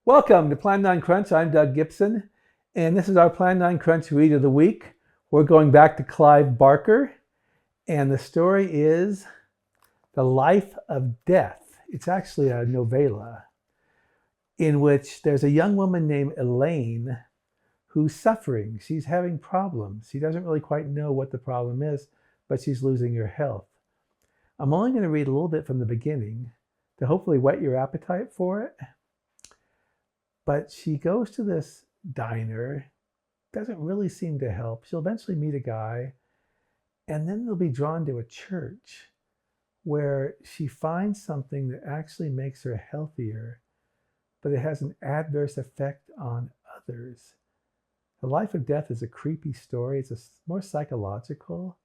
Welcome to Plan9Crunch. I'm Doug Gibson, and this is our Plan9Crunch Read of the Week. We're going back to Clive Barker, and the story is The Life of Death. It's actually a novella in which there's a young woman named Elaine who's suffering. She's having problems. She doesn't really quite know what the problem is, but she's losing her health. I'm only going to read a little bit from the beginning to hopefully whet your appetite for it. But she goes to this diner, doesn't really seem to help. She'll eventually meet a guy, and then they'll be drawn to a church where she finds something that actually makes her healthier, but it has an adverse effect on others. The Life of Death is a creepy story. It's more psychological,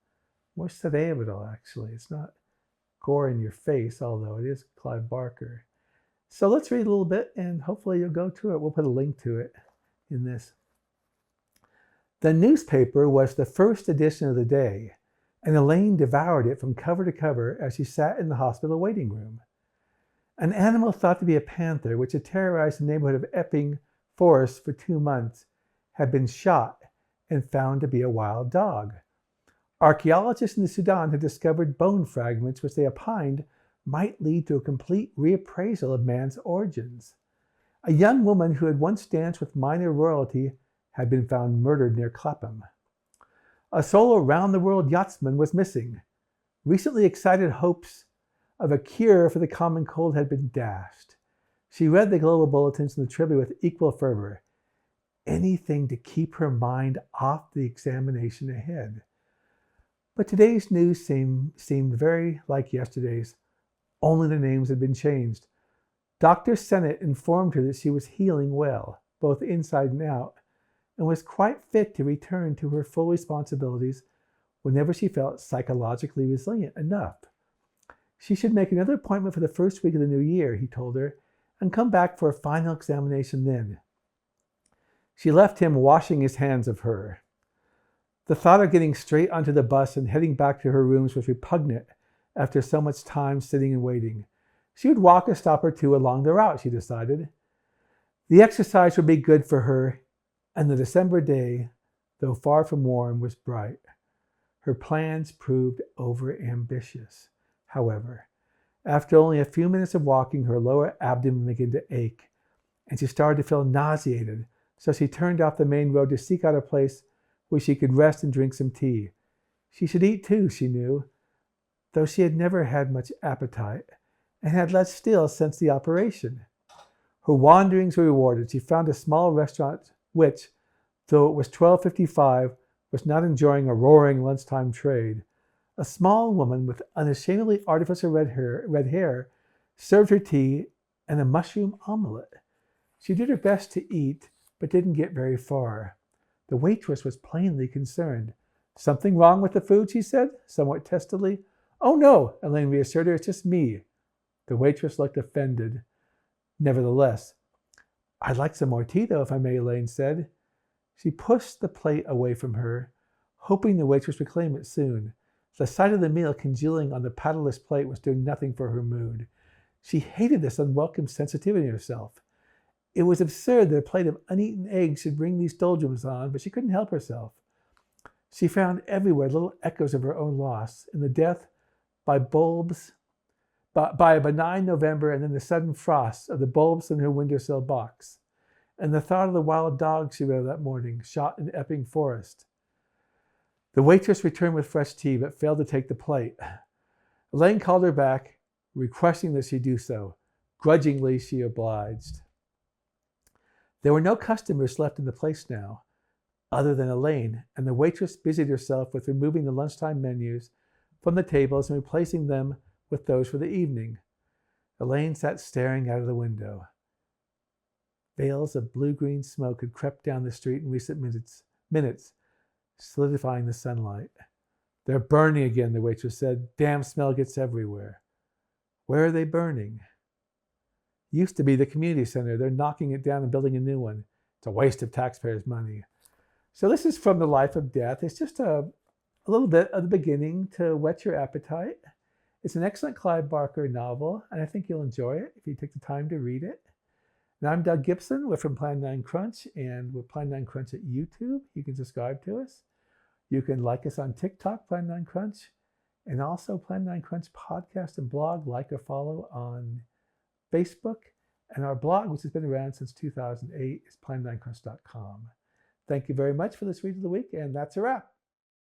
more cerebral, actually. It's not gore in your face, although it is Clive Barker. So let's read a little bit and hopefully you'll go to it. We'll put a link to it in this. The newspaper was the first edition of the day, and Elaine devoured it from cover to cover as she sat in the hospital waiting room. An animal thought to be a panther, which had terrorized the neighborhood of Epping Forest for 2 months, had been shot and found to be a wild dog. Archaeologists in the Sudan had discovered bone fragments which they opined might lead to a complete reappraisal of man's origins. A young woman who had once danced with minor royalty had been found murdered near Clapham. A solo round-the-world yachtsman was missing. Recently excited hopes of a cure for the common cold had been dashed. She read the global bulletins and the trivia with equal fervor. Anything to keep her mind off the examination ahead. But today's news seemed very like yesterday's. Only the names had been changed. Dr. Sennett informed her that she was healing well, both inside and out, and was quite fit to return to her full responsibilities whenever she felt psychologically resilient enough. She should make another appointment for the first week of the new year, he told her, and come back for a final examination then. She left him washing his hands of her. The thought of getting straight onto the bus and heading back to her rooms was repugnant after so much time sitting and waiting. She would walk a stop or two along the route, she decided. The exercise would be good for her, and the December day, though far from warm, was bright. Her plans proved over-ambitious. However, after only a few minutes of walking, her lower abdomen began to ache, and she started to feel nauseated, so she turned off the main road to seek out a place where she could rest and drink some tea. She should eat too, she knew, though she had never had much appetite, and had less still since the operation. Her wanderings were rewarded. She found a small restaurant which, though it was 12:55, was not enjoying a roaring lunchtime trade. A small woman with unashamedly artificial red hair served her tea and a mushroom omelette. She did her best to eat, but didn't get very far. The waitress was plainly concerned. "Something wrong with the food?" she said, somewhat testily. "Oh no," Elaine reassured her, "it's just me." The waitress looked offended. Nevertheless, "I'd like some more tea, though, if I may," Elaine said. She pushed the plate away from her, hoping the waitress would claim it soon. The sight of the meal congealing on the paddleless plate was doing nothing for her mood. She hated this unwelcome sensitivity in herself. It was absurd that a plate of uneaten eggs should bring these doldrums on, but she couldn't help herself. She found everywhere little echoes of her own loss, in the death by a benign November, and then the sudden frosts of the bulbs in her windowsill box, and the thought of the wild dog she read that morning, shot in Epping Forest. The waitress returned with fresh tea, but failed to take the plate. Elaine called her back, requesting that she do so. Grudgingly, she obliged. There were no customers left in the place now, other than Elaine, and the waitress busied herself with removing the lunchtime menus from the tables and replacing them with those for the evening. Elaine sat staring out of the window. Veils of blue-green smoke had crept down the street in recent minutes, solidifying the sunlight. "They're burning again," the waitress said. "Damn smell gets everywhere." "Where are they burning?" "Used to be the community center. They're knocking it down and building a new one. It's a waste of taxpayers' money." So this is from The Life of Death. It's just a little bit of the beginning to whet your appetite. It's an excellent Clive Barker novel, and I think you'll enjoy it if you take the time to read it. And I'm Doug Gibson. We're from Plan9Crunch, and we're Plan9Crunch at YouTube. You can subscribe to us. You can like us on TikTok, Plan9Crunch, and also Plan9Crunch podcast and blog. Like or follow on Facebook. And our blog, which has been around since 2008, is plan9crunch.com. Thank you very much for this Read of the Week, and that's a wrap.